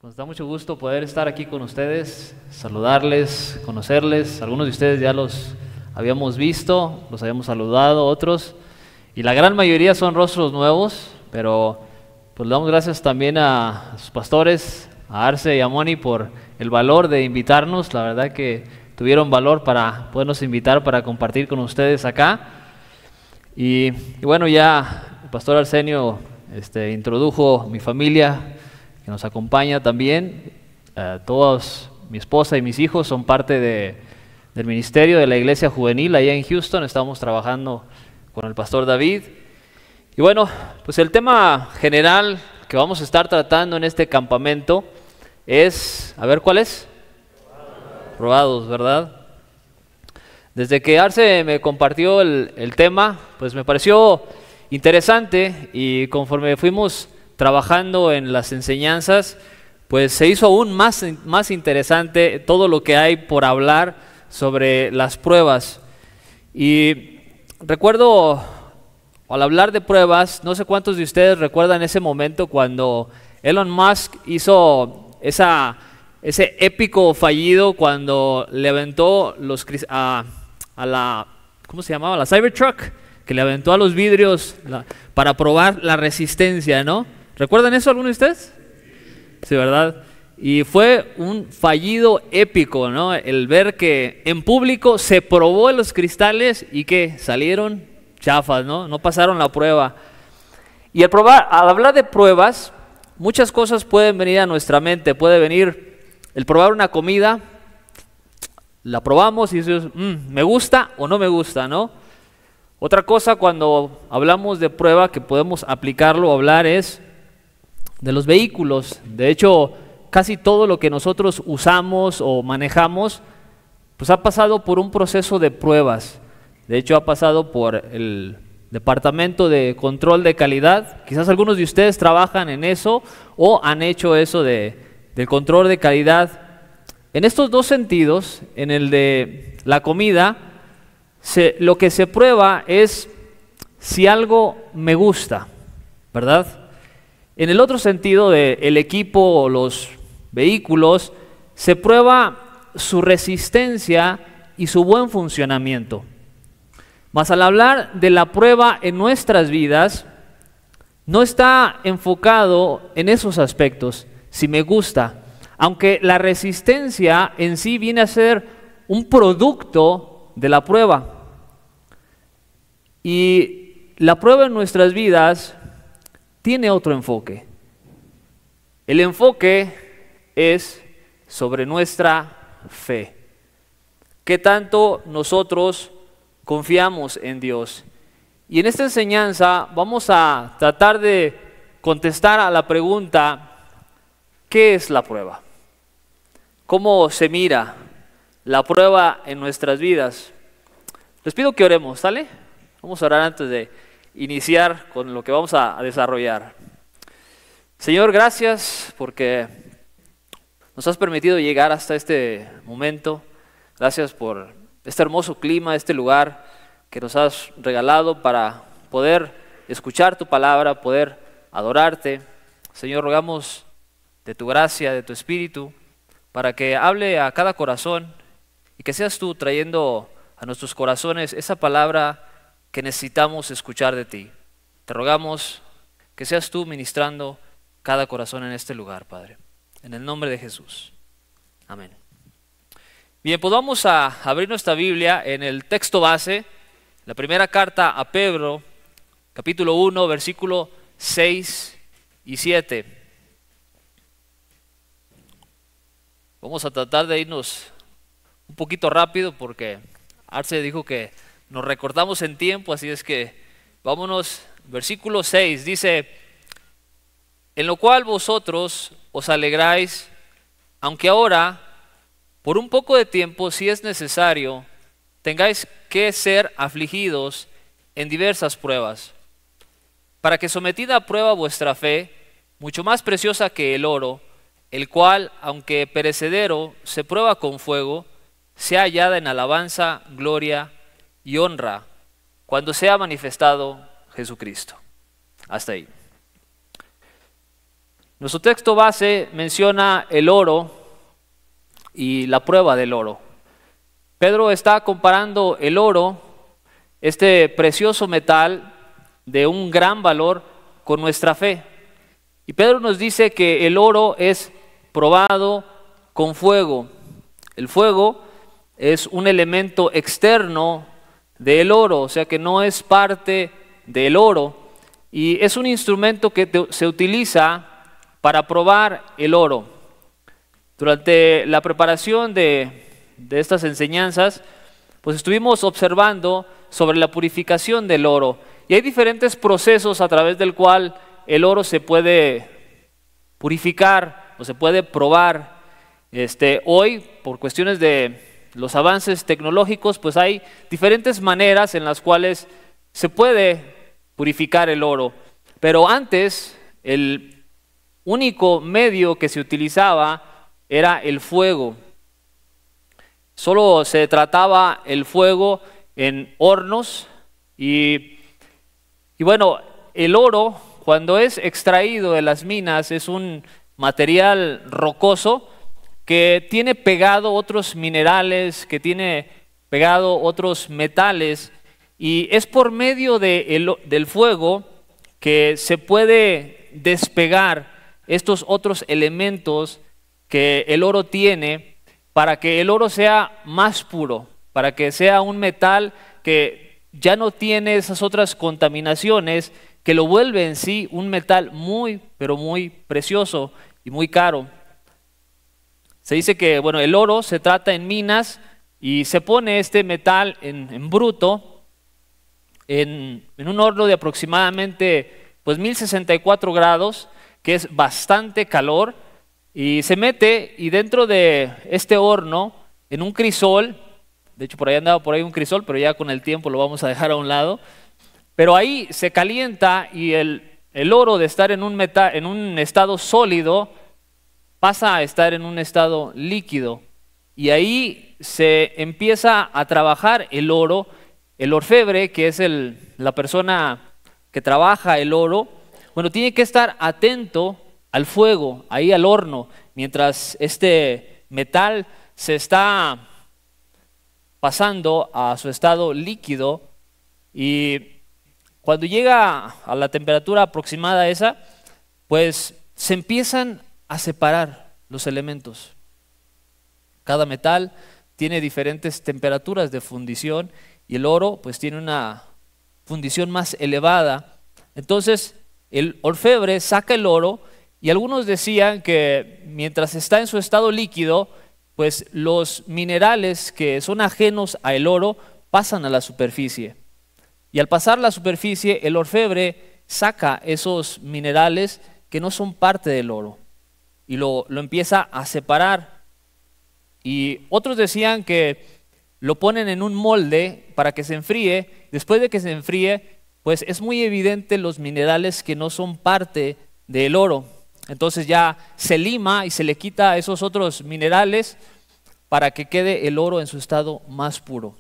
Nos da mucho gusto poder estar aquí con ustedes, saludarles, conocerles. Algunos de ustedes ya los habíamos visto, los habíamos saludado, otros, y la gran mayoría son rostros nuevos, pero pues le damos gracias también a sus pastores, a Arce y a Moni, por el valor de invitarnos. La verdad que tuvieron valor para podernos invitar para compartir con ustedes acá. Y bueno, ya el pastor Arsenio introdujo mi familia, que nos acompaña también. Todos, mi esposa y mis hijos son parte del ministerio de la iglesia juvenil allá en Houston. Estamos trabajando con el pastor David. Y bueno, pues el tema general que vamos a estar tratando en este campamento es, a ver, ¿cuál es? Probados, ¿verdad? Desde que Arce me compartió el tema, pues me pareció interesante, y conforme fuimos trabajando en las enseñanzas, pues se hizo aún más interesante todo lo que hay por hablar sobre las pruebas. Y recuerdo, al hablar de pruebas, no sé cuántos de ustedes recuerdan ese momento cuando Elon Musk hizo ese épico fallido cuando le aventó a la, ¿cómo se llamaba? La Cybertruck, que le aventó a los vidrios para probar la resistencia, ¿no? ¿Recuerdan eso alguno de ustedes? Sí, ¿verdad? Y fue un fallido épico, ¿no? El ver que en público se probó los cristales y que salieron chafas, ¿no? No pasaron la prueba. Y al hablar de pruebas, muchas cosas pueden venir a nuestra mente. Puede venir el probar una comida, la probamos y dices, me gusta o no me gusta, ¿no? Otra cosa cuando hablamos de prueba que podemos aplicarlo o hablar es de los vehículos. De hecho, casi todo lo que nosotros usamos o manejamos, pues ha pasado por un proceso de pruebas. De hecho, ha pasado por el Departamento de Control de Calidad. Quizás algunos de ustedes trabajan en eso o han hecho eso del control de calidad. En estos dos sentidos, en el de la comida, lo que se prueba es si algo me gusta, ¿verdad? En el otro sentido del equipo o los vehículos, se prueba su resistencia y su buen funcionamiento. Mas al hablar de la prueba en nuestras vidas, no está enfocado en esos aspectos, si me gusta, aunque la resistencia en sí viene a ser un producto de la prueba. Y la prueba en nuestras vidas tiene otro enfoque. El enfoque es sobre nuestra fe. ¿Qué tanto nosotros confiamos en Dios? Y en esta enseñanza vamos a tratar de contestar a la pregunta, ¿qué es la prueba? ¿Cómo se mira la prueba en nuestras vidas? Les pido que oremos, ¿sale? Vamos a orar antes de iniciar con lo que vamos a desarrollar. Señor, gracias porque nos has permitido llegar hasta este momento. Gracias por este hermoso clima, este lugar que nos has regalado para poder escuchar tu palabra, poder adorarte. Señor, rogamos de tu gracia, de tu espíritu, para que hable a cada corazón y que seas tú trayendo a nuestros corazones esa palabra que necesitamos escuchar de ti. Te rogamos que seas tú ministrando cada corazón en este lugar, Padre. En el nombre de Jesús. Amén. Bien, pues vamos a abrir nuestra Biblia en el texto base, la primera carta a Pedro, capítulo 1, versículo 6 y 7. Vamos a tratar de irnos un poquito rápido porque Arce dijo que nos recortamos en tiempo, así es que vámonos. Versículo 6 dice, en lo cual vosotros os alegráis, aunque ahora, por un poco de tiempo, si es necesario, tengáis que ser afligidos en diversas pruebas, para que sometida a prueba vuestra fe, mucho más preciosa que el oro, el cual, aunque perecedero, se prueba con fuego, sea hallada en alabanza, gloria y honra cuando sea manifestado Jesucristo. Hasta ahí. Nuestro texto base menciona el oro y la prueba del oro. Pedro está comparando el oro, este precioso metal de un gran valor, con nuestra fe. Y Pedro nos dice que el oro es probado con fuego. El fuego es un elemento externo del oro, o sea que no es parte del oro, y es un instrumento que se utiliza para probar el oro. Durante la preparación de estas enseñanzas, pues estuvimos observando sobre la purificación del oro, y hay diferentes procesos a través del cual el oro se puede purificar o se puede probar. Hoy, por cuestiones de los avances tecnológicos, pues hay diferentes maneras en las cuales se puede purificar el oro. Pero antes, el único medio que se utilizaba era el fuego. Solo se trataba el fuego en hornos y bueno, el oro, cuando es extraído de las minas, es un material rocoso que tiene pegado otros minerales, que tiene pegado otros metales, y es por medio del fuego que se puede despegar estos otros elementos que el oro tiene, para que el oro sea más puro, para que sea un metal que ya no tiene esas otras contaminaciones que lo vuelve en sí un metal muy, pero muy precioso y muy caro. Se dice que bueno, el oro se trata en minas y se pone este metal en bruto en un horno de aproximadamente pues 1064 grados, que es bastante calor, y se mete, y dentro de este horno, en un crisol, de hecho por ahí andaba por ahí un crisol, pero ya con el tiempo lo vamos a dejar a un lado, pero ahí se calienta y el oro, de estar en un estado sólido, pasa a estar en un estado líquido, y ahí se empieza a trabajar el oro. El orfebre, que es la persona que trabaja el oro, bueno, tiene que estar atento al fuego, ahí al horno, mientras este metal se está pasando a su estado líquido, y cuando llega a la temperatura aproximada a esa, pues se empiezan a separar los elementos. Cada metal tiene diferentes temperaturas de fundición, y el oro pues tiene una fundición más elevada. Entonces el orfebre saca el oro, y algunos decían que mientras está en su estado líquido, pues los minerales que son ajenos al oro pasan a la superficie. Y al pasar la superficie, el orfebre saca esos minerales que no son parte del oro y lo empieza a separar. Y otros decían que lo ponen en un molde para que se enfríe. Después de que se enfríe, pues es muy evidente los minerales que no son parte del oro. Entonces ya se lima y se le quita esos otros minerales para que quede el oro en su estado más puro.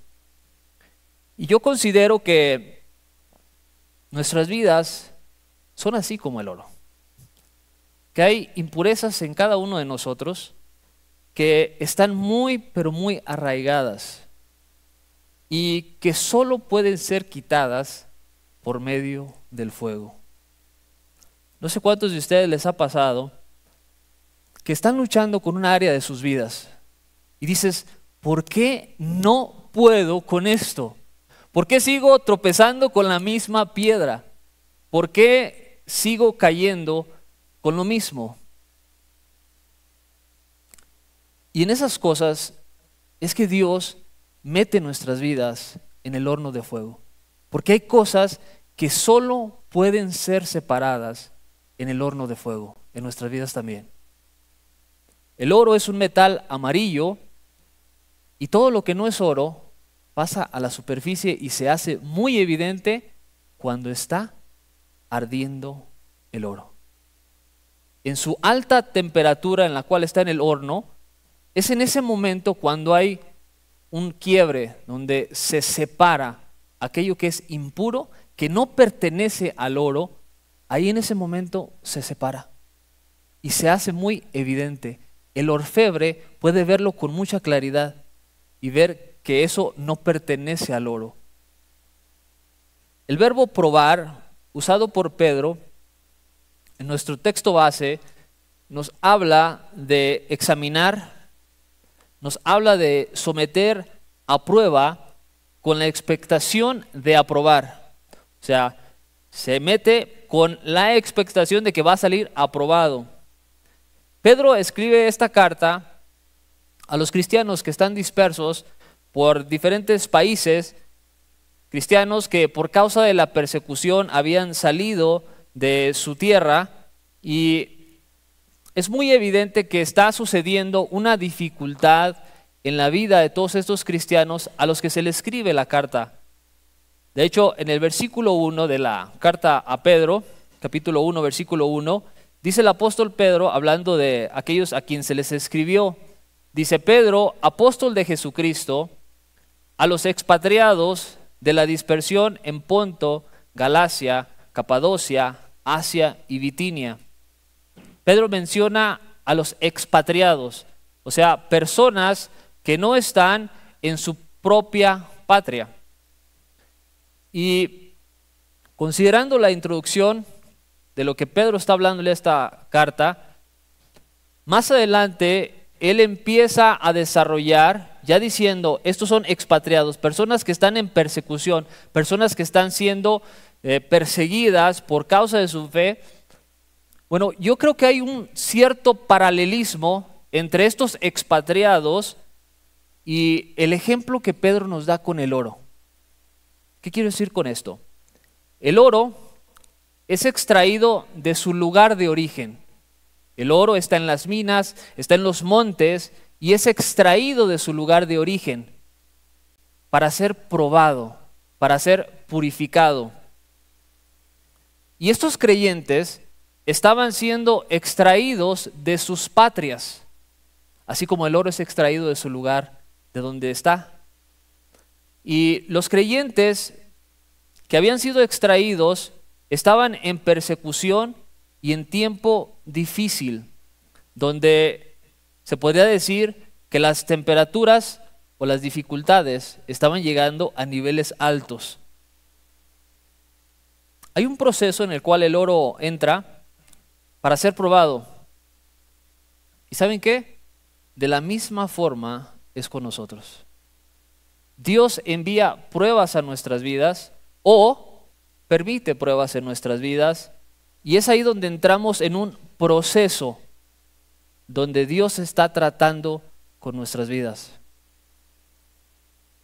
Y yo considero que nuestras vidas son así como el oro, que hay impurezas en cada uno de nosotros que están muy, pero muy arraigadas, y que solo pueden ser quitadas por medio del fuego. No sé cuántos de ustedes les ha pasado que están luchando con un área de sus vidas y dices, ¿por qué no puedo con esto? ¿Por qué sigo tropezando con la misma piedra? ¿Por qué sigo cayendo con lo mismo? Y en esas cosas es que Dios mete nuestras vidas en el horno de fuego, porque hay cosas que solo pueden ser separadas en el horno de fuego, en nuestras vidas también. El oro es un metal amarillo, y todo lo que no es oro pasa a la superficie y se hace muy evidente cuando está ardiendo el oro. En su alta temperatura en la cual está en el horno, es en ese momento cuando hay un quiebre, donde se separa aquello que es impuro, que no pertenece al oro. Ahí en ese momento se separa. y se hace muy evidente. El orfebre puede verlo con mucha claridad y ver que eso no pertenece al oro. El verbo probar, usado por Pedro en nuestro texto base, nos habla de examinar, nos habla de someter a prueba con la expectación de aprobar. O sea, se mete con la expectación de que va a salir aprobado. Pedro escribe esta carta a los cristianos que están dispersos por diferentes países, cristianos que por causa de la persecución habían salido de su tierra, y es muy evidente que está sucediendo una dificultad en la vida de todos estos cristianos a los que se les escribe la carta. De hecho, en el versículo 1 de la carta a Pedro, capítulo 1, versículo 1, dice el apóstol Pedro, hablando de aquellos a quien se les escribió, dice: Pedro, apóstol de Jesucristo, a los expatriados de la dispersión en Ponto, Galacia, Capadocia, Asia y Bitinia. Pedro menciona a los expatriados, o sea, personas que no están en su propia patria. Y considerando la introducción de lo que Pedro está hablando en esta carta, más adelante él empieza a desarrollar, ya diciendo, estos son expatriados, personas que están en persecución, personas que están siendo perseguidas por causa de su fe. Bueno, yo creo que hay un cierto paralelismo entre estos expatriados y el ejemplo que Pedro nos da con el oro. ¿Qué quiero decir con esto? El oro es extraído de su lugar de origen. El oro está en las minas, está en los montes y es extraído de su lugar de origen para ser probado, para ser purificado. Y estos creyentes estaban siendo extraídos de sus patrias, así como el oro es extraído de su lugar de donde está. Y los creyentes que habían sido extraídos estaban en persecución y en tiempo difícil, donde se podría decir que las temperaturas o las dificultades estaban llegando a niveles altos. Hay un proceso en el cual el oro entra para ser probado. ¿Y saben qué? De la misma forma es con nosotros. Dios envía pruebas a nuestras vidas o permite pruebas en nuestras vidas, y es ahí donde entramos en un proceso donde Dios está tratando con nuestras vidas.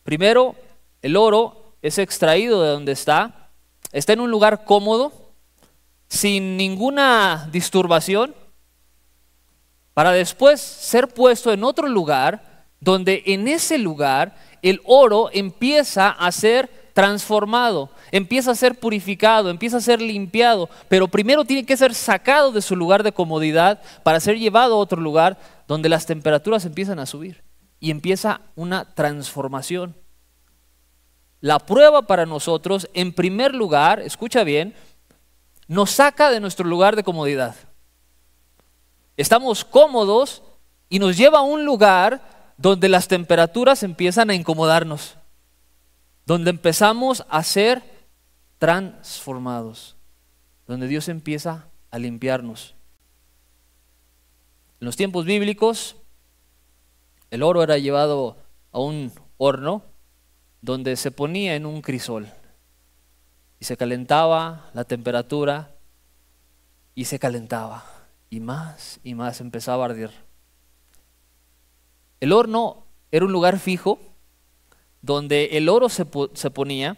Primero, el oro es extraído de donde está en un lugar cómodo, sin ninguna disturbación, para después ser puesto en otro lugar, donde en ese lugar el oro empieza a ser transformado, empieza a ser purificado, empieza a ser limpiado, pero primero tiene que ser sacado de su lugar de comodidad para ser llevado a otro lugar donde las temperaturas empiezan a subir y empieza una transformación. La prueba para nosotros, en primer lugar, escucha bien, nos saca de nuestro lugar de comodidad. Estamos cómodos y nos lleva a un lugar donde las temperaturas empiezan a incomodarnos, donde empezamos a ser transformados, donde Dios empieza a limpiarnos. En los tiempos bíblicos, el oro era llevado a un horno donde se ponía en un crisol y se calentaba la temperatura y se calentaba y más empezaba a arder. El horno era un lugar fijo donde el oro se ponía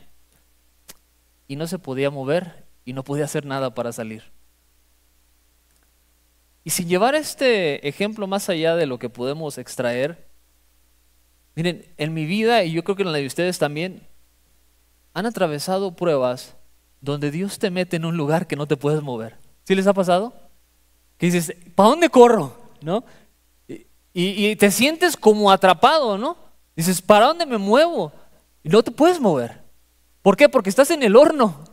y no se podía mover y no podía hacer nada para salir. Y sin llevar este ejemplo más allá de lo que podemos extraer, miren, en mi vida y yo creo que en la de ustedes también, han atravesado pruebas donde Dios te mete en un lugar que no te puedes mover. ¿Sí les ha pasado? Que dices, ¿para dónde corro? ¿No? Y te sientes como atrapado, ¿no? Dices, ¿para dónde me muevo? Y no te puedes mover. ¿Por qué? Porque estás en el horno.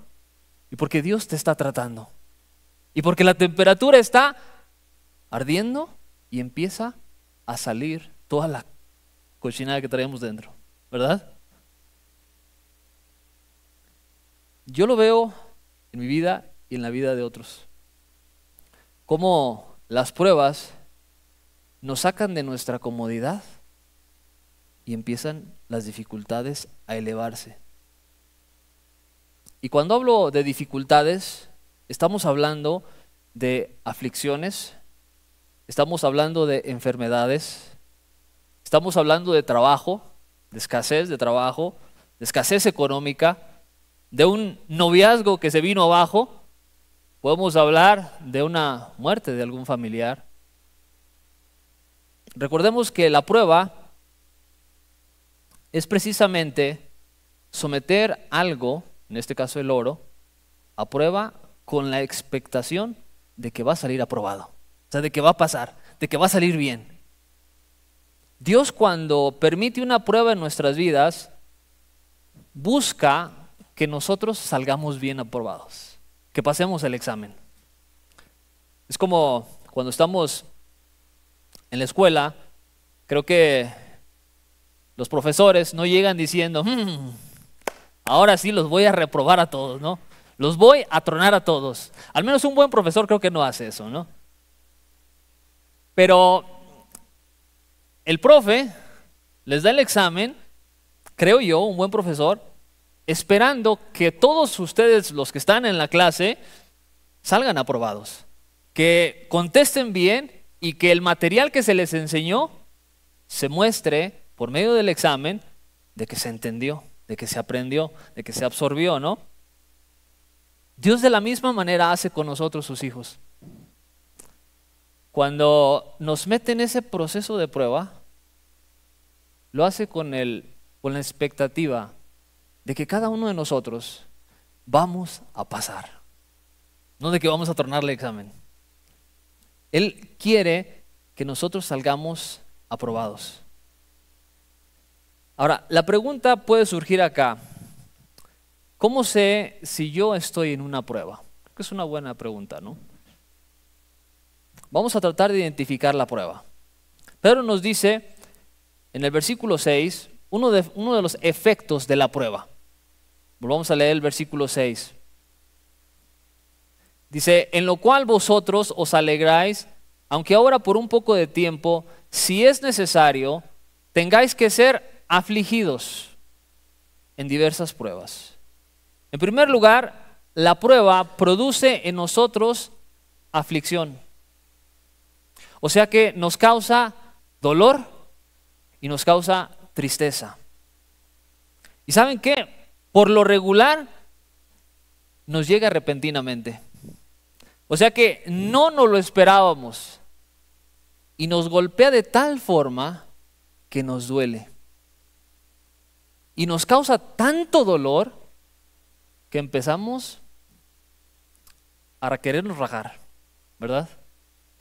Y porque Dios te está tratando. Y porque la temperatura está ardiendo y empieza a salir toda la cochinada que traemos dentro, ¿verdad? Yo lo veo en mi vida y en la vida de otros. Cómo las pruebas nos sacan de nuestra comodidad y empiezan las dificultades a elevarse. Y cuando hablo de dificultades, estamos hablando de aflicciones, estamos hablando de enfermedades, estamos hablando de trabajo, de trabajo, de escasez económica, de un noviazgo que se vino abajo. Podemos hablar de una muerte de algún familiar. Recordemos que la prueba es precisamente someter algo, en este caso el oro, a prueba con la expectación de que va a salir aprobado. O sea, de que va a pasar, de que va a salir bien. Dios, cuando permite una prueba en nuestras vidas, busca que nosotros salgamos bien aprobados, que pasemos el examen. Es como cuando estamos en la escuela, creo que los profesores no llegan diciendo, ahora sí los voy a reprobar a todos, ¿no? Los voy a tronar a todos. Al menos un buen profesor creo que no hace eso, ¿no? Pero el profe les da el examen, creo yo, un buen profesor, esperando que todos ustedes, los que están en la clase, salgan aprobados, que contesten bien y que el material que se les enseñó se muestre por medio del examen de que se entendió, de que se aprendió, de que se absorbió, ¿no? Dios de la misma manera hace con nosotros sus hijos. Cuando nos mete en ese proceso de prueba, lo hace con la expectativa de que cada uno de nosotros vamos a pasar, no de que vamos a tornarle examen. Él quiere que nosotros salgamos aprobados. Ahora, la pregunta puede surgir acá. ¿Cómo sé si yo estoy en una prueba? Creo que es una buena pregunta, ¿no? Vamos a tratar de identificar la prueba. Pedro nos dice en el versículo 6 uno de los efectos de la prueba. Volvamos a leer el versículo 6. Dice, en lo cual vosotros os alegráis, aunque ahora por un poco de tiempo, si es necesario, tengáis que ser afligidos en diversas pruebas. En primer lugar, la prueba produce en nosotros aflicción. O sea que nos causa dolor y nos causa tristeza. ¿Y saben qué? Por lo regular nos llega repentinamente. O sea que no nos lo esperábamos y nos golpea de tal forma que nos duele. Y nos causa tanto dolor que empezamos a querernos rajar, ¿verdad?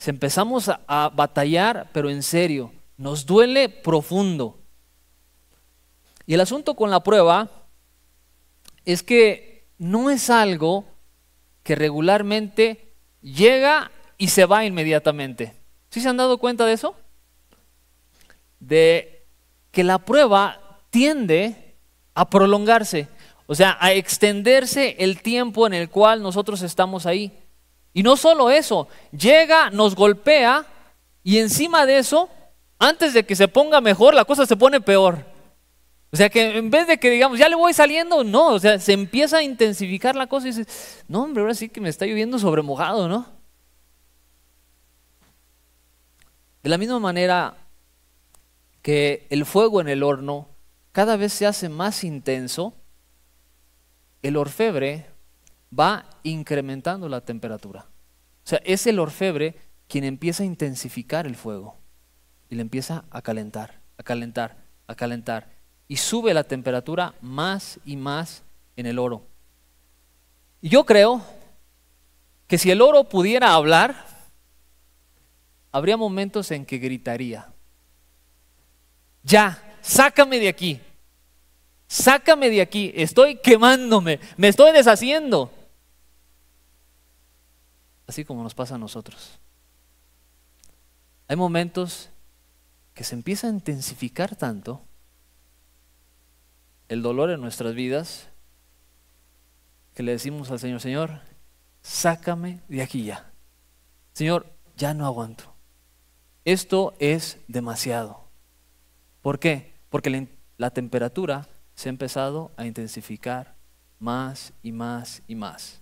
Empezamos a batallar, pero en serio, nos duele profundo. Y el asunto con la prueba es que no es algo que regularmente llega y se va inmediatamente. ¿Sí se han dado cuenta de eso? De que la prueba tiende a prolongarse, o sea, a extenderse el tiempo en el cual nosotros estamos ahí. Y no solo eso, llega, nos golpea y encima de eso, antes de que se ponga mejor, la cosa se pone peor. O sea que en vez de que digamos, ya le voy saliendo, no, o sea, se empieza a intensificar la cosa y dices, no hombre, ahora sí que me está lloviendo sobre mojado, ¿no? De la misma manera que el fuego en el horno cada vez se hace más intenso, el orfebre va incrementando la temperatura. O sea, es el orfebre quien empieza a intensificar el fuego y le empieza a calentar, a calentar, a calentar. Y sube la temperatura más y más en el oro. Y yo creo que si el oro pudiera hablar, habría momentos en que gritaría, ya, sácame de aquí, estoy quemándome, me estoy deshaciendo. Así como nos pasa a nosotros. hay momentos que se empieza a intensificar tanto el dolor en nuestras vidas que le decimos al Señor, Señor, sácame de aquí ya. Señor, ya no aguanto. Esto es demasiado. ¿Por qué? Porque la temperatura se ha empezado a intensificar más y más y más.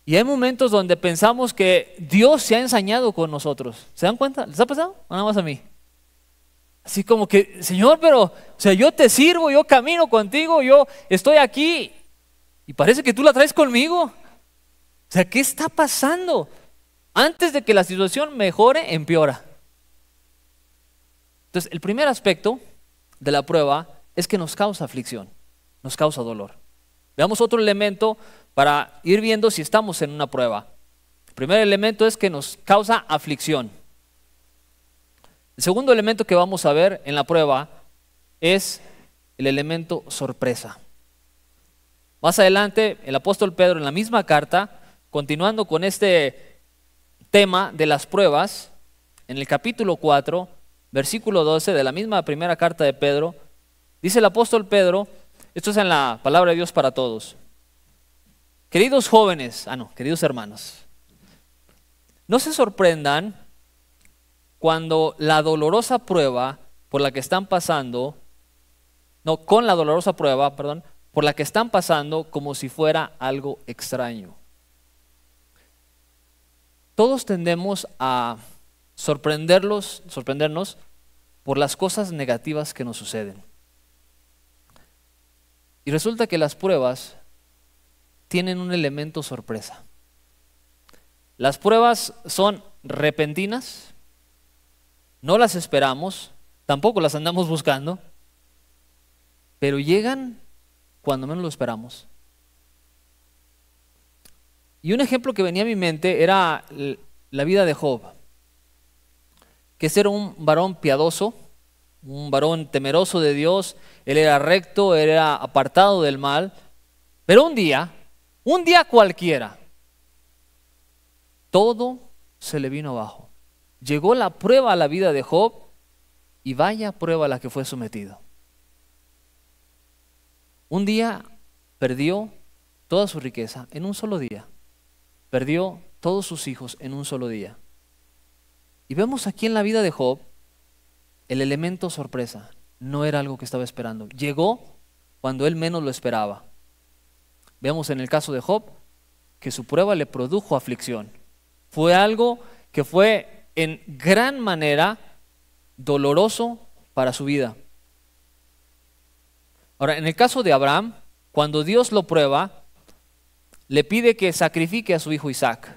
Y hay momentos donde pensamos que Dios se ha ensañado con nosotros. ¿Se dan cuenta? ¿Les ha pasado? ¿O nada más a mí? Así como que, Señor, pero, o sea, yo te sirvo, yo camino contigo, yo estoy aquí y parece que tú la traes conmigo. O sea, ¿qué está pasando? Antes de que la situación mejore, empeora. Entonces, el primer aspecto de la prueba es que nos causa aflicción, nos causa dolor. Veamos otro elemento para ir viendo si estamos en una prueba. El primer elemento es que nos causa aflicción. El segundo elemento que vamos a ver en la prueba es el elemento sorpresa. Más adelante, el apóstol Pedro en la misma carta, continuando con este tema de las pruebas, en el capítulo 4, versículo 12 de la misma primera carta de Pedro, dice el apóstol Pedro, esto es en la palabra de Dios para todos. Queridos jóvenes, queridos hermanos, no se sorprendan cuando la dolorosa prueba por la que están pasando, con la dolorosa prueba, por la que están pasando como si fuera algo extraño. Todos tendemos a sorprendernos por las cosas negativas que nos suceden. Y resulta que las pruebas tienen un elemento sorpresa. Las pruebas son repentinas, no las esperamos, tampoco las andamos buscando, pero llegan cuando menos lo esperamos. Y un ejemplo que venía a mi mente era la vida de Job, que era un varón piadoso, un varón temeroso de Dios, él era recto, él era apartado del mal, pero un día cualquiera, todo se le vino abajo. Llegó la prueba a la vida de Job y vaya prueba a la que fue sometido. Un día perdió toda su riqueza en un solo día. Perdió todos sus hijos en un solo día. Y vemos aquí en la vida de Job el elemento sorpresa. No era algo que estaba esperando. Llegó cuando él menos lo esperaba. Vemos en el caso de Job que su prueba le produjo aflicción. Fue algo que fue en gran manera doloroso para su vida. Ahora, en el caso de Abraham, cuando Dios lo prueba, le pide que sacrifique a su hijo Isaac.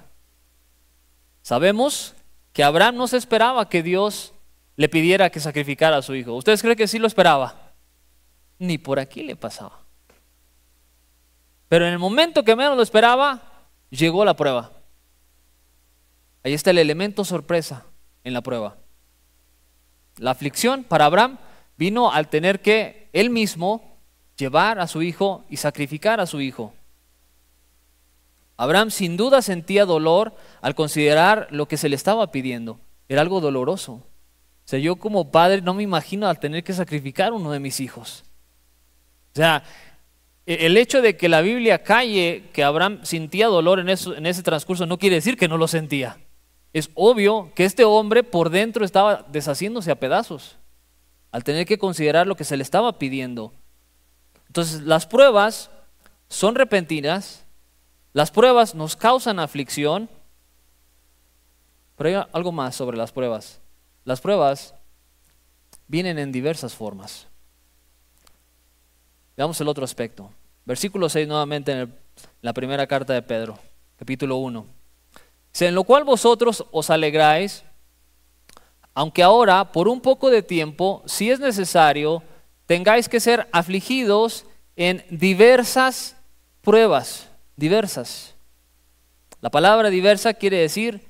Sabemos que Abraham no se esperaba que Dios le pidiera que sacrificara a su hijo. ¿Ustedes creen que sí lo esperaba? Ni por aquí le pasaba. Pero en el momento que menos lo esperaba, llegó la prueba. Ahí está el elemento sorpresa en la prueba. La aflicción para Abraham vino al tener que él mismo llevar a su hijo y sacrificar a su hijo. Abraham sin duda sentía dolor al considerar lo que se le estaba pidiendo. Era algo doloroso. O sea, yo como padre no me imagino al tener que sacrificar uno de mis hijos. O sea, el hecho de que la Biblia calle que Abraham sentía dolor en ese transcurso no quiere decir que no lo sentía. Es obvio que este hombre por dentro estaba deshaciéndose a pedazos al tener que considerar lo que se le estaba pidiendo. Entonces, las pruebas son repentinas, las pruebas nos causan aflicción, pero hay algo más sobre las pruebas. Las pruebas vienen en diversas formas. Veamos el otro aspecto. Versículo 6 nuevamente en la primera carta de Pedro, capítulo 1. Dice, en lo cual vosotros os alegráis, aunque ahora, por un poco de tiempo, si es necesario, tengáis que ser afligidos en diversas pruebas. Diversas. La palabra diversa quiere decir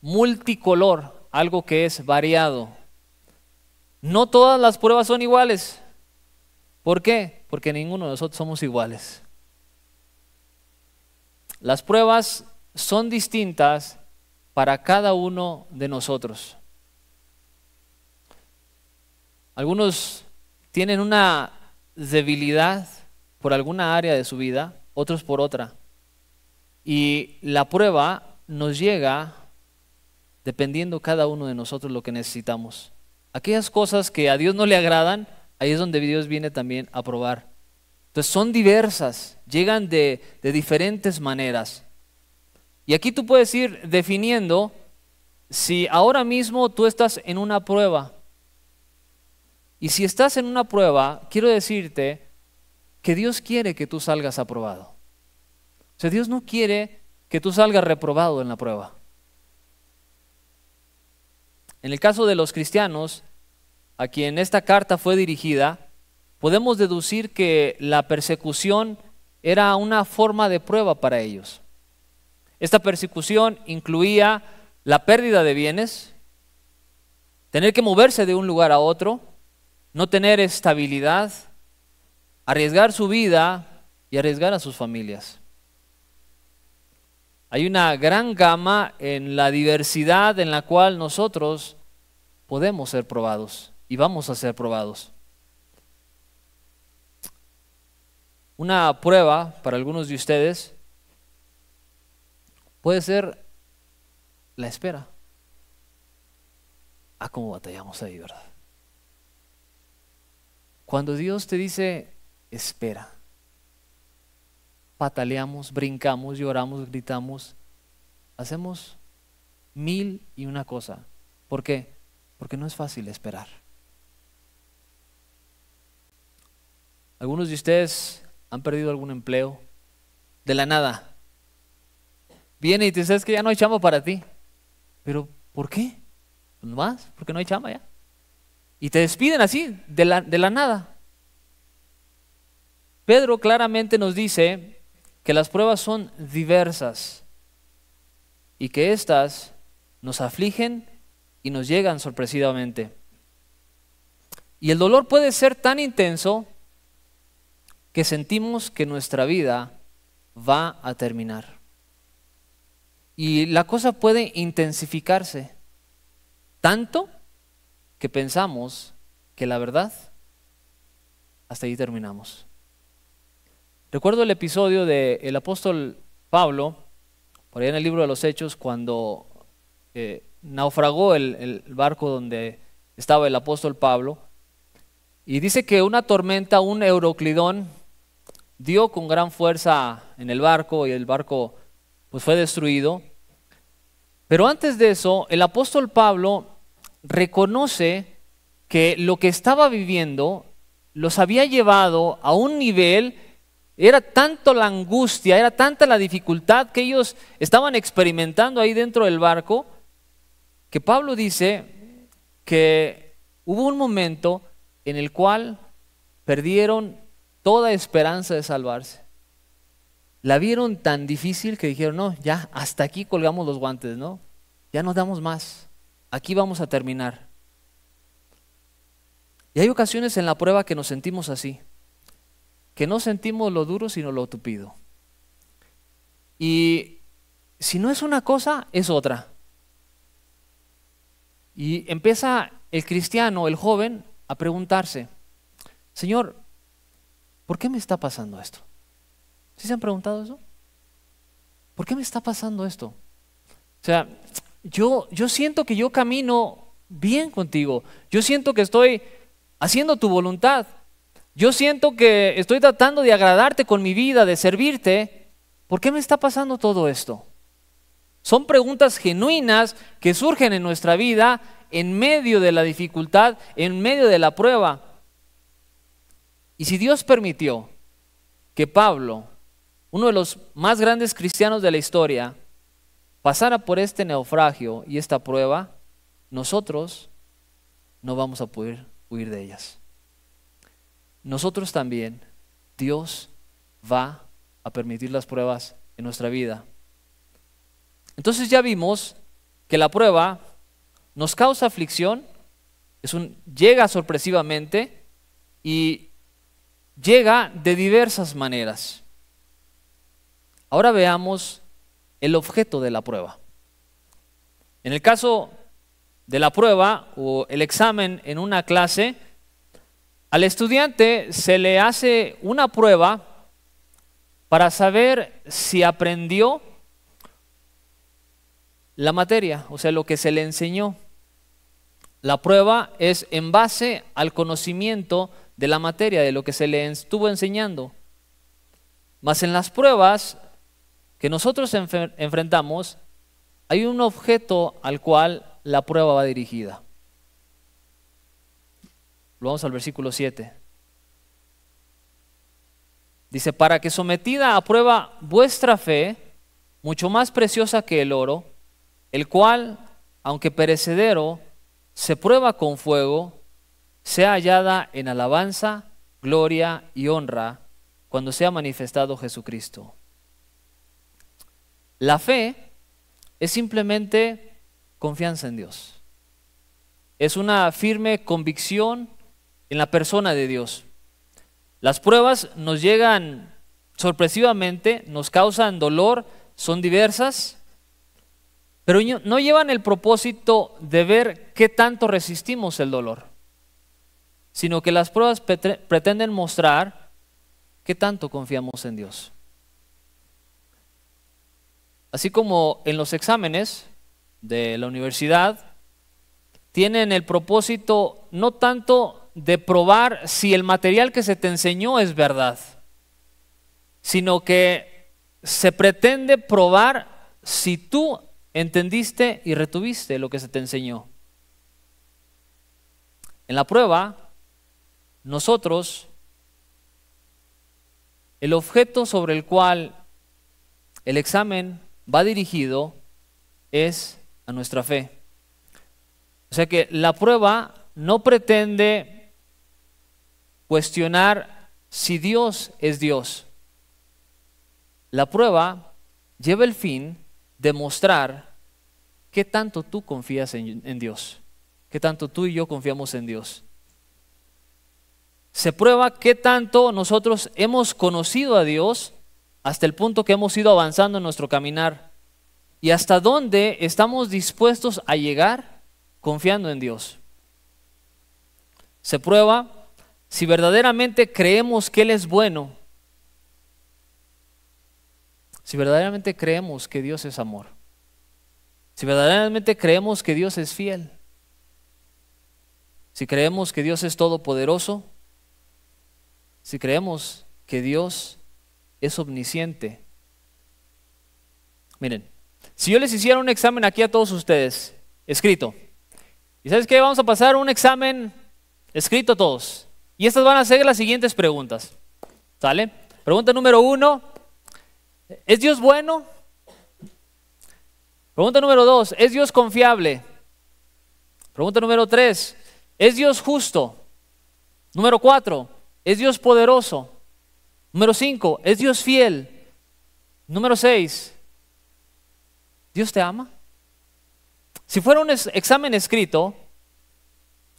multicolor, algo que es variado. No todas las pruebas son iguales. ¿Por qué? Porque ninguno de nosotros somos iguales. Las pruebas son distintas para cada uno de nosotros. Algunos tienen una debilidad por alguna área de su vida, otros por otra. Y la prueba nos llega dependiendo cada uno de nosotros lo que necesitamos. Aquellas cosas que a Dios no le agradan, ahí es donde Dios viene también a probar. Entonces son diversas, llegan de diferentes maneras. Y aquí tú puedes ir definiendo si ahora mismo tú estás en una prueba. Y si estás en una prueba, quiero decirte que Dios quiere que tú salgas aprobado. O sea, Dios no quiere que tú salgas reprobado en la prueba. En el caso de los cristianos, a quien esta carta fue dirigida, podemos deducir que la persecución era una forma de prueba para ellos. Esta persecución incluía la pérdida de bienes, tener que moverse de un lugar a otro, no tener estabilidad, arriesgar su vida y arriesgar a sus familias. Hay una gran gama en la diversidad en la cual nosotros podemos ser probados y vamos a ser probados. Una prueba para algunos de ustedes puede ser la espera. Ah, cómo batallamos ahí, ¿verdad? Cuando Dios te dice, espera, pataleamos, brincamos, lloramos, gritamos, hacemos 1001 cosas. ¿Por qué? Porque no es fácil esperar. Algunos de ustedes han perdido algún empleo de la nada. Viene y te dice, es que ya no hay chamba para ti. ¿Pero por qué? Pues más, porque no hay chamba ya. Y te despiden así, de la nada. Pedro claramente nos dice que las pruebas son diversas y que éstas nos afligen y nos llegan sorpresivamente. Y el dolor puede ser tan intenso que sentimos que nuestra vida va a terminar. Y la cosa puede intensificarse tanto que pensamos que la verdad, hasta ahí terminamos. Recuerdo el episodio del apóstol Pablo, por ahí en el libro de los Hechos, cuando naufragó el barco donde estaba el apóstol Pablo, y dice que una tormenta, un Euroclidón, dio con gran fuerza en el barco y el barco pues fue destruido. Pero antes de eso, el apóstol Pablo reconoce que lo que estaba viviendo los había llevado a un nivel, era tanto la angustia, era tanta la dificultad que ellos estaban experimentando ahí dentro del barco, que Pablo dice que hubo un momento en el cual perdieron toda esperanza de salvarse. La vieron tan difícil que dijeron, no, ya hasta aquí colgamos los guantes, ¿no? Ya no damos más, aquí vamos a terminar. Y hay ocasiones en la prueba que nos sentimos así, que no sentimos lo duro sino lo tupido. Y si no es una cosa, es otra. Y empieza el cristiano, el joven, a preguntarse, Señor, ¿por qué me está pasando esto? ¿Sí se han preguntado eso? ¿Por qué me está pasando esto? O sea, yo siento que yo camino bien contigo. Yo siento que estoy haciendo tu voluntad. Yo siento que estoy tratando de agradarte con mi vida, de servirte. ¿Por qué me está pasando todo esto? Son preguntas genuinas que surgen en nuestra vida en medio de la dificultad, en medio de la prueba. Y si Dios permitió que Pablo, uno de los más grandes cristianos de la historia, pasara por este naufragio y esta prueba, nosotros no vamos a poder huir de ellas. Nosotros también, Dios va a permitir las pruebas en nuestra vida. Entonces ya vimos que la prueba nos causa aflicción, llega sorpresivamente y llega de diversas maneras. Ahora veamos el objeto de la prueba. En el caso de la prueba o el examen en una clase, Al estudiante se le hace una prueba para saber si aprendió la materia, o sea, lo que se le enseñó. La prueba es en base al conocimiento de la materia, de lo que se le estuvo enseñando. Mas en las pruebas que nosotros enfrentamos, hay un objeto al cual la prueba va dirigida. Vamos al versículo 7. Dice, para que sometida a prueba vuestra fe, mucho más preciosa que el oro, el cual, aunque perecedero, se prueba con fuego, sea hallada en alabanza, gloria y honra cuando sea manifestado Jesucristo. La fe es simplemente confianza en Dios. Es una firme convicción en la persona de Dios. Las pruebas nos llegan sorpresivamente, nos causan dolor, son diversas, pero no llevan el propósito de ver qué tanto resistimos el dolor, sino que las pruebas pretenden mostrar qué tanto confiamos en Dios. Así como en los exámenes de la universidad, tienen el propósito no tanto de probar si el material que se te enseñó es verdad, sino que se pretende probar si tú entendiste y retuviste lo que se te enseñó. En la prueba, nosotros, el objeto sobre el cual el examen va dirigido es a nuestra fe. O sea que la prueba no pretende cuestionar si Dios es Dios. La prueba lleva el fin de mostrar qué tanto tú confías en Dios, qué tanto tú y yo confiamos en Dios. Se prueba qué tanto nosotros hemos conocido a Dios hasta el punto que hemos ido avanzando en nuestro caminar y hasta dónde estamos dispuestos a llegar confiando en Dios. Se prueba si verdaderamente creemos que Él es bueno, si verdaderamente creemos que Dios es amor, si verdaderamente creemos que Dios es fiel, si creemos que Dios es todopoderoso, si creemos que Dios es omnisciente. Miren, si yo les hiciera un examen aquí a todos ustedes, escrito, y ¿sabes qué? Vamos a pasar un examen escrito a todos, y estas van a ser las siguientes preguntas, ¿sale? Pregunta número 1, ¿es Dios bueno? Pregunta número 2, ¿es Dios confiable? Pregunta número 3, ¿es Dios justo? Número 4, ¿es Dios poderoso? Número 5, ¿es Dios fiel? Número 6, ¿Dios te ama? Si fuera un examen escrito,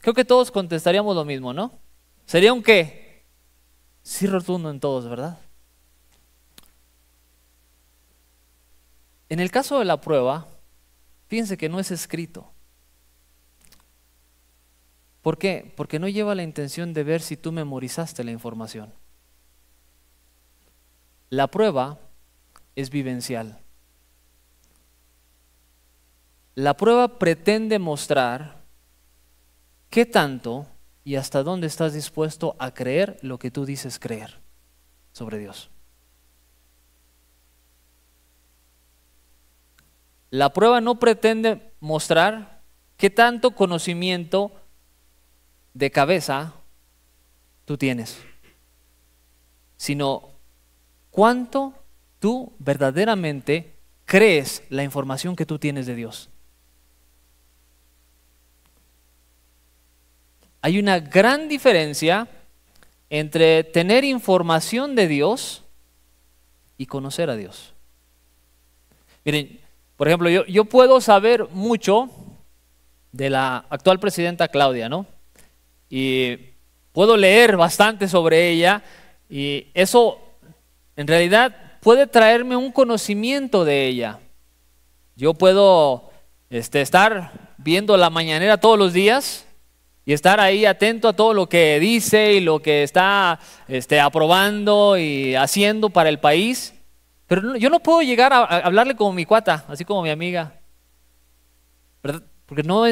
creo que todos contestaríamos lo mismo, ¿no? Sería un ¿qué? Sí rotundo en todos, ¿verdad? En el caso de la prueba, fíjense que no es escrito. ¿Por qué? Porque no lleva la intención de ver si tú memorizaste la información. La prueba es vivencial. La prueba pretende mostrar qué tanto y hasta dónde estás dispuesto a creer lo que tú dices creer sobre Dios. La prueba no pretende mostrar qué tanto conocimiento de cabeza tú tienes, sino cuánto tú verdaderamente crees la información que tú tienes de Dios. Hay una gran diferencia entre tener información de Dios y conocer a Dios. Miren, por ejemplo, yo puedo saber mucho de la actual presidenta Claudia, ¿no? Y puedo leer bastante sobre ella y eso en realidad puede traerme un conocimiento de ella. Yo puedo estar viendo la mañanera todos los días y estar ahí atento a todo lo que dice y lo que está aprobando y haciendo para el país. Pero yo no puedo llegar a hablarle como mi cuata, así como mi amiga, ¿verdad? Porque no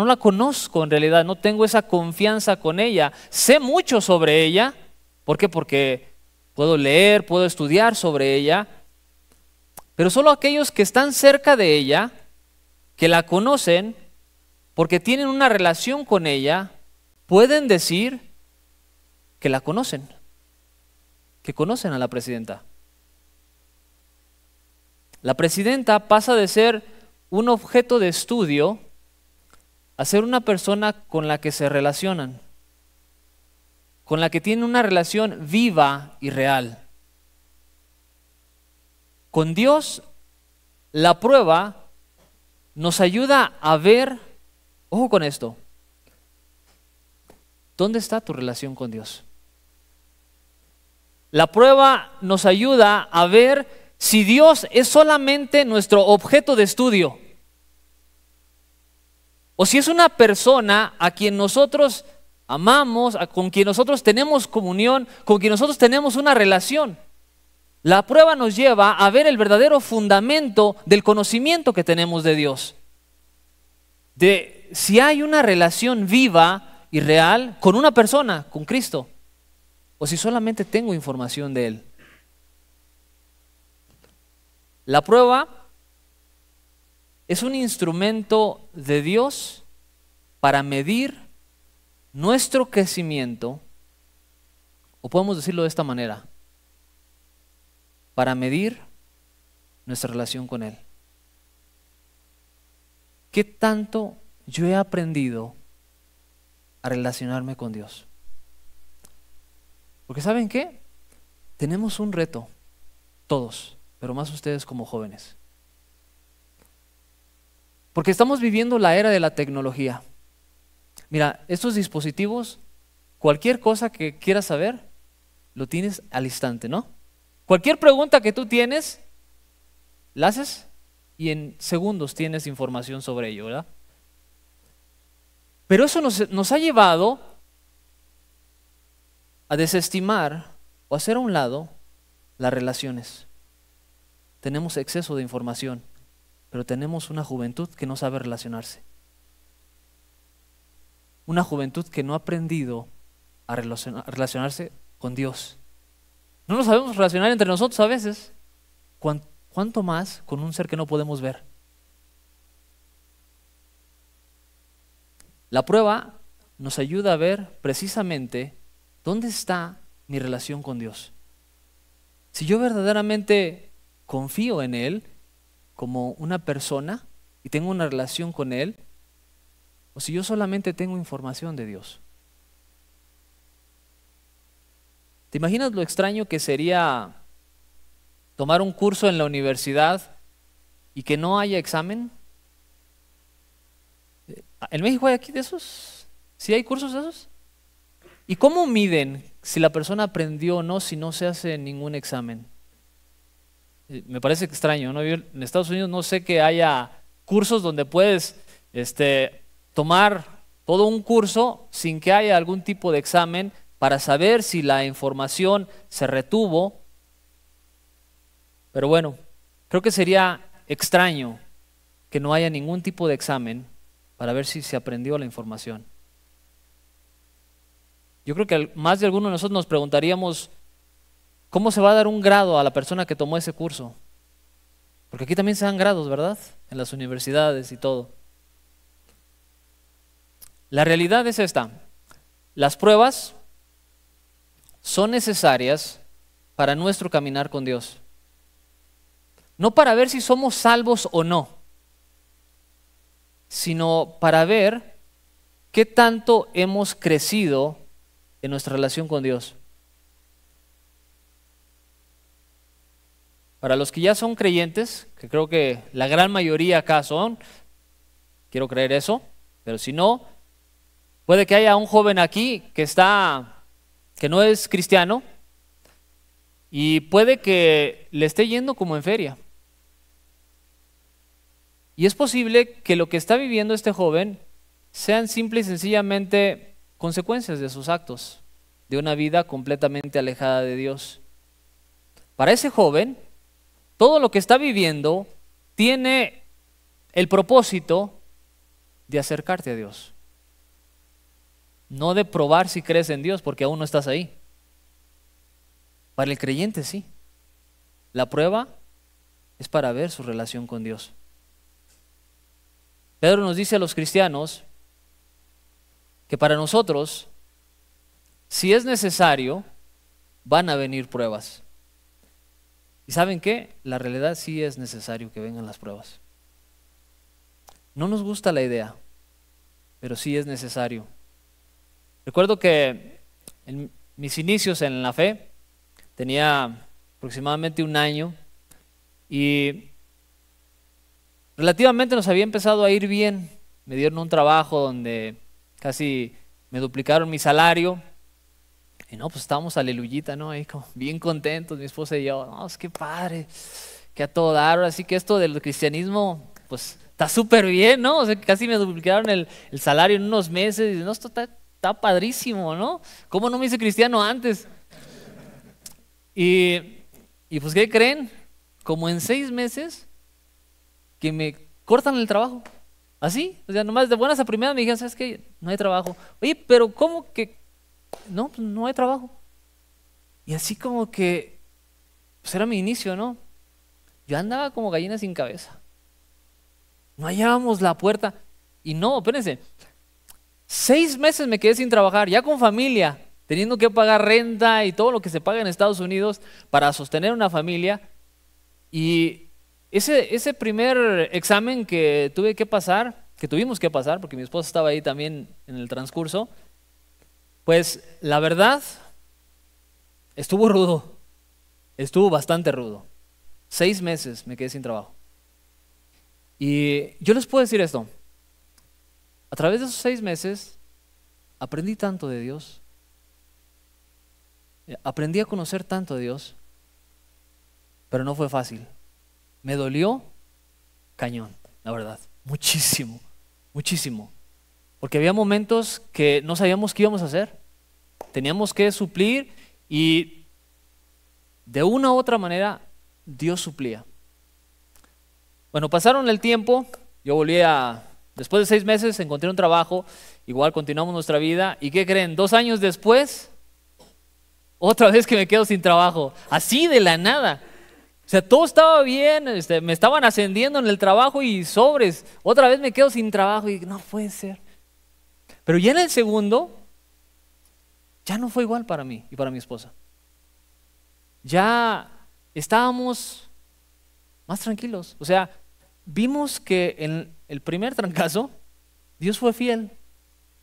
la conozco en realidad, no tengo esa confianza con ella. Sé mucho sobre ella. ¿Por qué? Porque puedo leer, puedo estudiar sobre ella. Pero solo aquellos que están cerca de ella, que la conocen, porque tienen una relación con ella, pueden decir que la conocen, que conocen a la presidenta. La presidenta pasa de ser un objeto de estudio a ser una persona con la que se relacionan, con la que tienen una relación viva y real. Con Dios, la prueba nos ayuda a ver, ojo con esto, ¿dónde está tu relación con Dios? La prueba nos ayuda a ver si Dios es solamente nuestro objeto de estudio, o si es una persona a quien nosotros amamos, con quien nosotros tenemos comunión, con quien nosotros tenemos una relación. La prueba nos lleva a ver el verdadero fundamento del conocimiento que tenemos de Dios, de si hay una relación viva y real con una persona, con Cristo, o si solamente tengo información de Él. La prueba es un instrumento de Dios para medir nuestro crecimiento, o podemos decirlo de esta manera, para medir nuestra relación con Él. ¿Qué tanto yo he aprendido a relacionarme con Dios? Porque ¿saben qué? Tenemos un reto, todos, pero más ustedes como jóvenes. Porque estamos viviendo la era de la tecnología. Mira, estos dispositivos, cualquier cosa que quieras saber, lo tienes al instante, ¿no? Cualquier pregunta que tú tienes, la haces y en segundos tienes información sobre ello, ¿verdad? Pero eso nos ha llevado a desestimar o hacer a un lado las relaciones. Tenemos exceso de información, pero tenemos una juventud que no sabe relacionarse. Una juventud que no ha aprendido a relacionarse con Dios. No nos sabemos relacionar entre nosotros a veces. ¿Cuánto más con un ser que no podemos ver? La prueba nos ayuda a ver precisamente dónde está mi relación con Dios. Si yo verdaderamente confío en Él como una persona y tengo una relación con Él, o si yo solamente tengo información de Dios. ¿Te imaginas lo extraño que sería tomar un curso en la universidad y que no haya examen? ¿En México hay aquí de esos? ¿Sí hay cursos de esos? ¿Y cómo miden si la persona aprendió o no si no se hace ningún examen? Me parece extraño, ¿no? Yo en Estados Unidos no sé que haya cursos donde puedes tomar todo un curso sin que haya algún tipo de examen para saber si la información se retuvo. Pero bueno, creo que sería extraño que no haya ningún tipo de examen para ver si se aprendió la información. Yo creo que más de alguno de nosotros nos preguntaríamos, ¿cómo se va a dar un grado a la persona que tomó ese curso? Porque aquí también se dan grados, ¿verdad? En las universidades y todo. La realidad es esta: las pruebas son necesarias para nuestro caminar con Dios. No para ver si somos salvos o no, sino para ver qué tanto hemos crecido en nuestra relación con Dios. Para los que ya son creyentes, que creo que la gran mayoría acá son, quiero creer eso, pero si no, puede que haya un joven aquí que no es cristiano y puede que le esté yendo como en feria. Y es posible que lo que está viviendo este joven sean simple y sencillamente consecuencias de sus actos, de una vida completamente alejada de Dios. Para ese joven, todo lo que está viviendo tiene el propósito de acercarte a Dios. No de probar si crees en Dios, porque aún no estás ahí. Para el creyente sí. La prueba es para ver su relación con Dios. Pedro nos dice a los cristianos que para nosotros, si es necesario, van a venir pruebas. ¿Y saben qué? La realidad sí es necesario que vengan las pruebas. No nos gusta la idea, pero sí es necesario. Recuerdo que en mis inicios en la fe, tenía aproximadamente 1 año y relativamente nos había empezado a ir bien. Me dieron un trabajo donde casi me duplicaron mi salario. Y no, pues estábamos aleluyita, ¿no? Ahí como bien contentos, mi esposa y yo. No, es que padre, que a todo dar. Así que esto del cristianismo, pues está súper bien, ¿no? O sea, casi me duplicaron el salario en unos meses. Y no, esto está padrísimo, ¿no? ¿Cómo no me hice cristiano antes? Y pues, ¿qué creen? Como en 6 meses que me cortan el trabajo. Así, o sea, nomás de buenas a primeras me dijeron, ¿sabes qué? No hay trabajo. Oye, pero ¿cómo que? No, pues no hay trabajo. Y así como que, pues era mi inicio, ¿no? Yo andaba como gallina sin cabeza. No hallábamos la puerta. Y no, espérense, 6 meses me quedé sin trabajar, ya con familia, teniendo que pagar renta y todo lo que se paga en Estados Unidos para sostener una familia. Y ese primer examen que tuvimos que pasar, porque mi esposa estaba ahí también en el transcurso, pues la verdad, estuvo rudo, estuvo bastante rudo. 6 meses me quedé sin trabajo. Y yo les puedo decir esto, a través de esos 6 meses aprendí tanto de Dios, aprendí a conocer tanto de Dios, pero no fue fácil. Me dolió cañón, la verdad, muchísimo, muchísimo. Porque había momentos que no sabíamos qué íbamos a hacer. Teníamos que suplir y de una u otra manera Dios suplía. Bueno, pasaron el tiempo, yo después de 6 meses encontré un trabajo, igual continuamos nuestra vida. ¿Y qué creen? 2 años después, otra vez que me quedo sin trabajo, así de la nada. O sea, todo estaba bien, me estaban ascendiendo en el trabajo y sobres, otra vez me quedo sin trabajo y no puede ser. Pero ya en el segundo, ya no fue igual para mí y para mi esposa. Ya estábamos más tranquilos. O sea, vimos que en el primer trancazo, Dios fue fiel.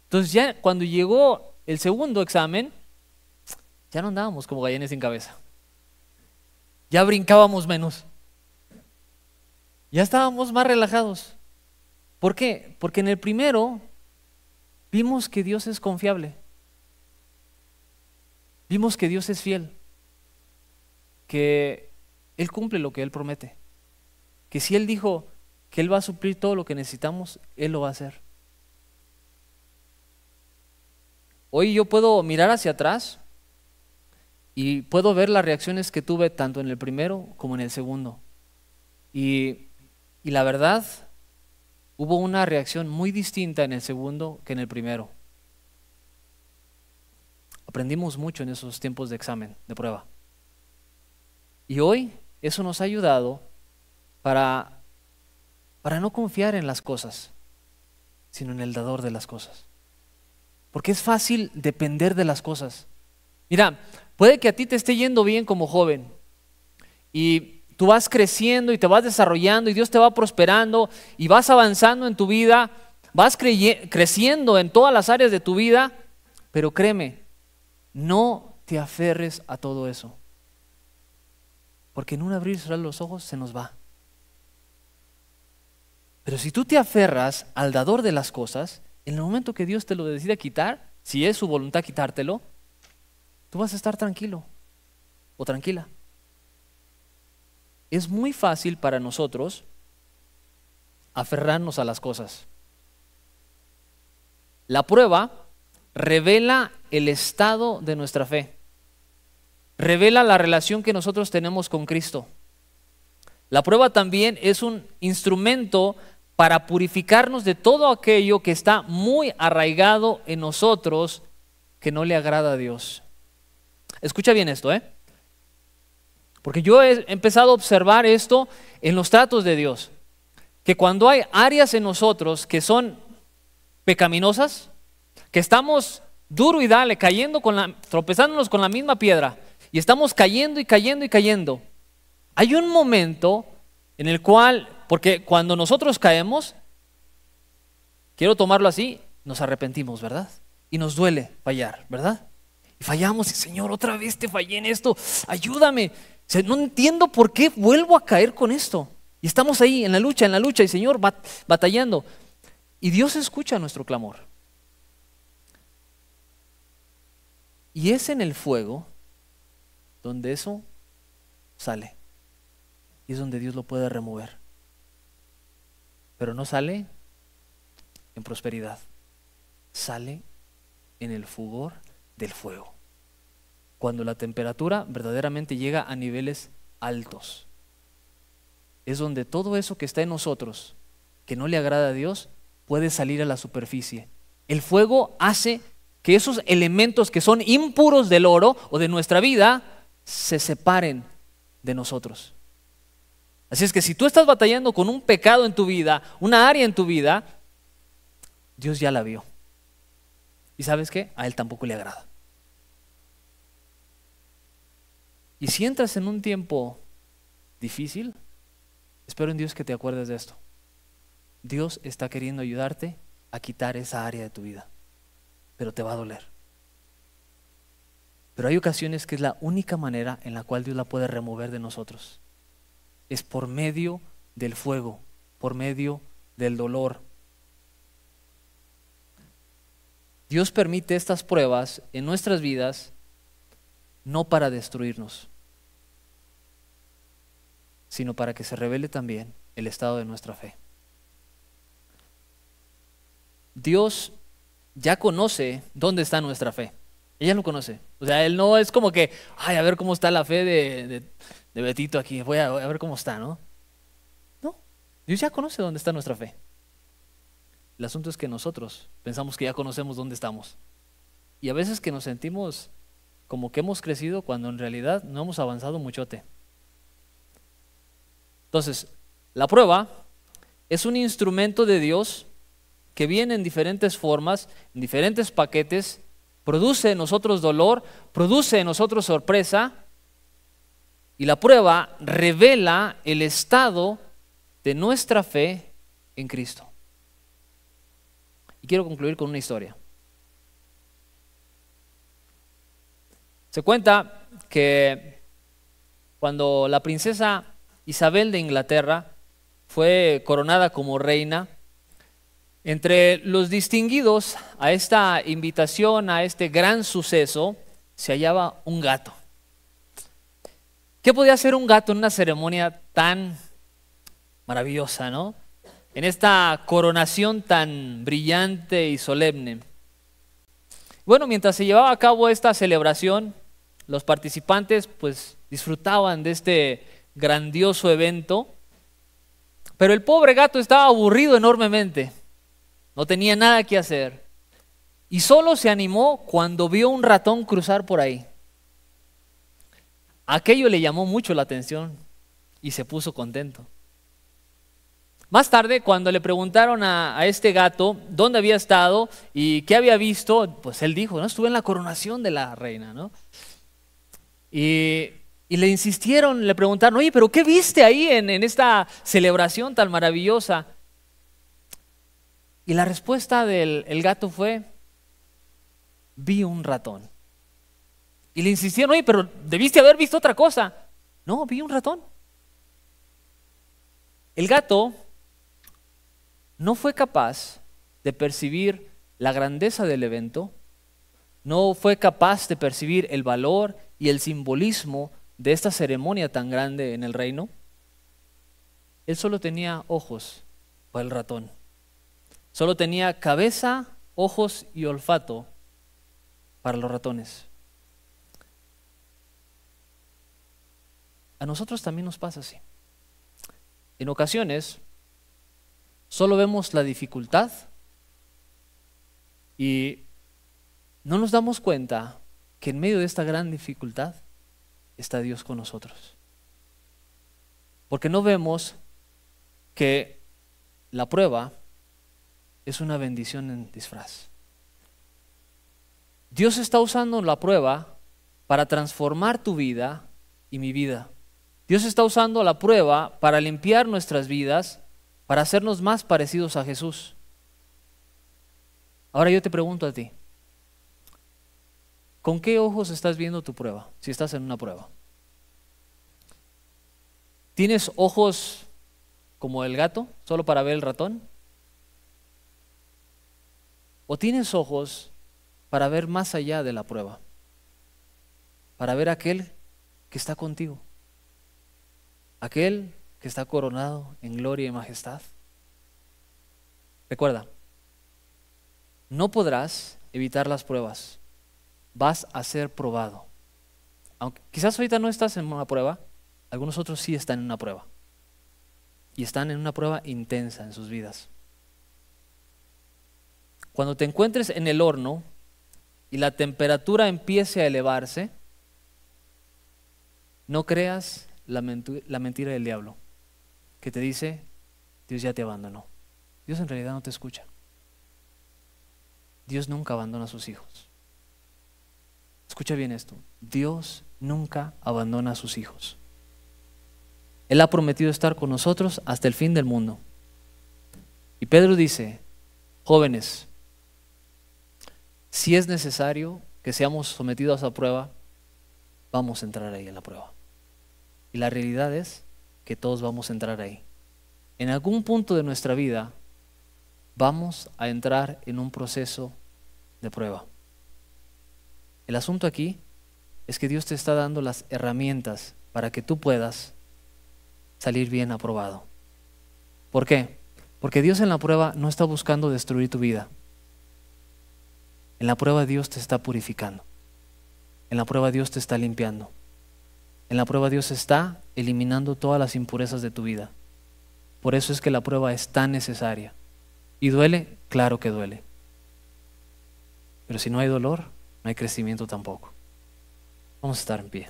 Entonces ya cuando llegó el segundo examen, ya no andábamos como gallinas sin cabeza. Ya brincábamos menos. Ya estábamos más relajados. ¿Por qué? Porque en el primero vimos que Dios es confiable. Vimos que Dios es fiel. Que Él cumple lo que Él promete. Que si Él dijo que Él va a suplir todo lo que necesitamos, Él lo va a hacer. Hoy yo puedo mirar hacia atrás y puedo ver las reacciones que tuve tanto en el primero como en el segundo. Y la verdad, hubo una reacción muy distinta en el segundo que en el primero. Aprendimos mucho en esos tiempos de examen, de prueba. Y hoy eso nos ha ayudado para no confiar en las cosas, sino en el dador de las cosas. Porque es fácil depender de las cosas. Mira, puede que a ti te esté yendo bien como joven y tú vas creciendo y te vas desarrollando y Dios te va prosperando y vas avanzando en tu vida, vas creciendo en todas las áreas de tu vida, pero créeme, no te aferres a todo eso, porque en un abrir y cerrar los ojos se nos va. Pero si tú te aferras al dador de las cosas, en el momento que Dios te lo decida quitar, si es su voluntad quitártelo, tú vas a estar tranquilo o tranquila. Es muy fácil para nosotros aferrarnos a las cosas. La prueba revela el estado de nuestra fe. Revela la relación que nosotros tenemos con Cristo. La prueba también es un instrumento para purificarnos de todo aquello que está muy arraigado en nosotros que no le agrada a Dios. Escucha bien esto, porque yo he empezado a observar esto en los tratos de Dios, que cuando hay áreas en nosotros que son pecaminosas, que estamos duro y dale, tropezándonos con la misma piedra, y estamos cayendo y cayendo y cayendo, hay un momento en el cual, porque cuando nosotros caemos, quiero tomarlo así, nos arrepentimos, ¿verdad? Y nos duele fallar, ¿verdad? Y fallamos y Señor, otra vez te fallé en esto, ayúdame. No entiendo por qué vuelvo a caer con esto. Y estamos ahí en la lucha y Señor batallando. Y Dios escucha nuestro clamor. Y es en el fuego donde eso sale. Y es donde Dios lo puede remover. Pero no sale en prosperidad. Sale en el fulgor del fuego. Cuando la temperatura verdaderamente llega a niveles altos. Es donde todo eso que está en nosotros, que no le agrada a Dios, puede salir a la superficie. El fuego hace que esos elementos que son impuros del oro o de nuestra vida se separen de nosotros. Así es que si tú estás batallando con un pecado en tu vida, una área en tu vida, Dios ya la vio. ¿Y sabes qué? A Él tampoco le agrada. Y si entras en un tiempo difícil, espero en Dios que te acuerdes de esto. Dios está queriendo ayudarte a quitar esa área de tu vida, pero te va a doler. Pero hay ocasiones que es la única manera en la cual Dios la puede remover de nosotros. Es por medio del fuego, por medio del dolor. Dios permite estas pruebas en nuestras vidas no para destruirnos, sino para que se revele también el estado de nuestra fe. Dios ya conoce dónde está nuestra fe. Ella lo conoce. O sea, Él no es como que, ay, a ver cómo está la fe de Betito aquí, voy a ver cómo está, ¿no? No, Dios ya conoce dónde está nuestra fe. El asunto es que nosotros pensamos que ya conocemos dónde estamos. Y a veces que nos sentimos como que hemos crecido cuando en realidad no hemos avanzado muchote. Entonces, la prueba es un instrumento de Dios que viene en diferentes formas, en diferentes paquetes, produce en nosotros dolor, produce en nosotros sorpresa, y la prueba revela el estado de nuestra fe en Cristo. Y quiero concluir con una historia. Se cuenta que cuando la princesa Isabel de Inglaterra fue coronada como reina, entre los distinguidos a esta invitación, a este gran suceso, se hallaba un gato. ¿Qué podía hacer un gato en una ceremonia tan maravillosa, ¿no? En esta coronación tan brillante y solemne. Bueno, mientras se llevaba a cabo esta celebración, los participantes pues disfrutaban de este grandioso evento, pero el pobre gato estaba aburrido enormemente. No tenía nada que hacer y solo se animó cuando vio un ratón cruzar por ahí. Aquello le llamó mucho la atención y se puso contento. Más tarde, cuando le preguntaron a este gato dónde había estado y qué había visto, pues él dijo, no, estuve en la coronación de la reina, ¿no? Y le insistieron, le preguntaron, oye, pero ¿qué viste ahí en esta celebración tan maravillosa? Y la respuesta del gato fue, vi un ratón. Y le insistieron, oye, pero debiste haber visto otra cosa. No, vi un ratón. El gato no fue capaz de percibir la grandeza del evento, no fue capaz de percibir el valor y el simbolismo de esta ceremonia tan grande en el reino. Él solo tenía ojos para el ratón. Solo tenía cabeza, ojos y olfato para los ratones. A nosotros también nos pasa así. En ocasiones solo vemos la dificultad y no nos damos cuenta que en medio de esta gran dificultad está Dios con nosotros. Porque no vemos que la prueba es una bendición en disfraz. Dios está usando la prueba para transformar tu vida y mi vida. Dios está usando la prueba para limpiar nuestras vidas, para hacernos más parecidos a Jesús. Ahora yo te pregunto a ti, ¿con qué ojos estás viendo tu prueba? Si estás en una prueba. ¿Tienes ojos como el gato, solo para ver el ratón? ¿O tienes ojos para ver más allá de la prueba? Para ver aquel que está contigo. Aquel que está coronado en gloria y majestad. Recuerda, no podrás evitar las pruebas. Vas a ser probado. Aunque quizás ahorita no estás en una prueba, algunos otros sí están en una prueba. Y están en una prueba intensa en sus vidas. Cuando te encuentres en el horno y la temperatura empiece a elevarse, no creas la mentira del diablo que te dice, Dios ya te abandonó. Dios en realidad no te escucha. Dios nunca abandona a sus hijos. Escucha bien esto, Dios nunca abandona a sus hijos. Él ha prometido estar con nosotros hasta el fin del mundo. Y Pedro dice, jóvenes, si es necesario que seamos sometidos a prueba, vamos a entrar ahí en la prueba. Y la realidad es que todos vamos a entrar ahí. En algún punto de nuestra vida vamos a entrar en un proceso de prueba. El asunto aquí es que Dios te está dando las herramientas para que tú puedas salir bien aprobado. ¿Por qué? Porque Dios en la prueba no está buscando destruir tu vida. En la prueba Dios te está purificando. En la prueba Dios te está limpiando. En la prueba Dios está eliminando todas las impurezas de tu vida. Por eso es que la prueba es tan necesaria. ¿Y duele? Claro que duele. Pero si no hay dolor, no hay crecimiento tampoco. Vamos a estar en pie.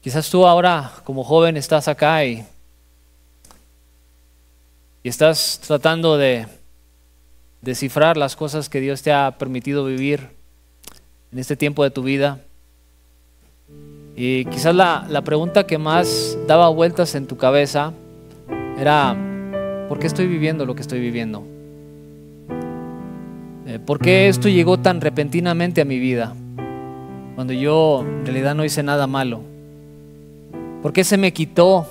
Quizás tú ahora como joven estás acá y estás tratando de descifrar las cosas que Dios te ha permitido vivir en este tiempo de tu vida. Y quizás la pregunta que más daba vueltas en tu cabeza era, ¿por qué estoy viviendo lo que estoy viviendo? ¿Por qué esto llegó tan repentinamente a mi vida cuando yo en realidad no hice nada malo? ¿Por qué se me quitó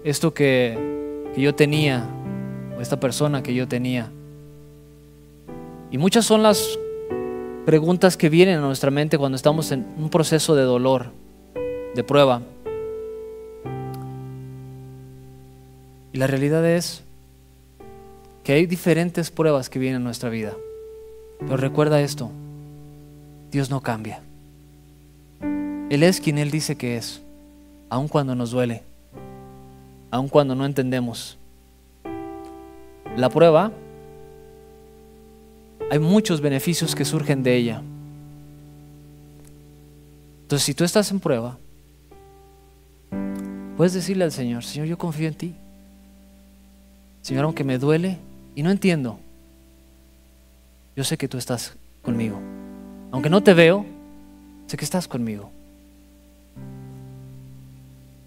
esto que yo tenía, o esta persona que yo tenía? Y muchas son las preguntas que vienen a nuestra mente cuando estamos en un proceso de dolor, de prueba. Y la realidad es que hay diferentes pruebas que vienen a nuestra vida. Pero recuerda esto, Dios no cambia. Él es quien Él dice que es. Aun cuando nos duele, aun cuando no entendemos. La prueba, hay muchos beneficios que surgen de ella. Entonces, si tú estás en prueba, puedes decirle al Señor, Señor, yo confío en ti. Señor, aunque me duele y no entiendo, yo sé que tú estás conmigo. Aunque no te veo, sé que estás conmigo.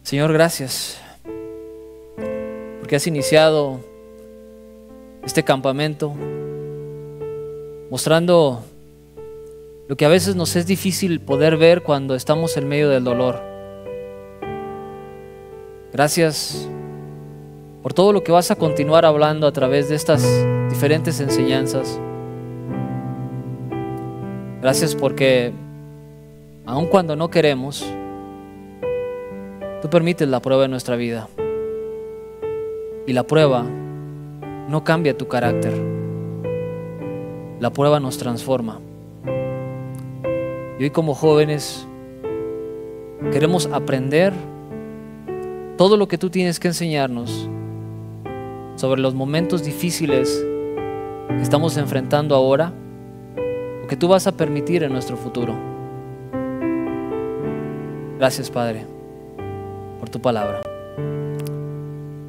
Señor, gracias porque has iniciado este campamento mostrando lo que a veces nos es difícil poder ver cuando estamos en medio del dolor. Gracias por todo lo que vas a continuar hablando a través de estas diferentes enseñanzas. Gracias porque aun cuando no queremos, tú permites la prueba en nuestra vida. Y la prueba no cambia tu carácter. La prueba nos transforma. Y hoy como jóvenes queremos aprender todo lo que tú tienes que enseñarnos sobre los momentos difíciles que estamos enfrentando ahora o que tú vas a permitir en nuestro futuro. Gracias, Padre, por tu palabra.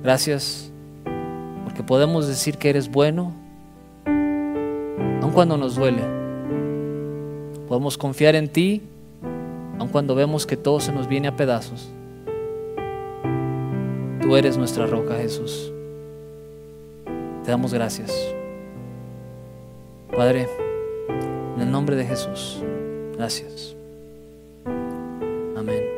Gracias porque podemos decir que eres bueno aun cuando nos duele. Podemos confiar en ti aun cuando vemos que todo se nos viene a pedazos. Tú eres nuestra roca, Jesús. Te damos gracias. Padre, en el nombre de Jesús, gracias. Amén.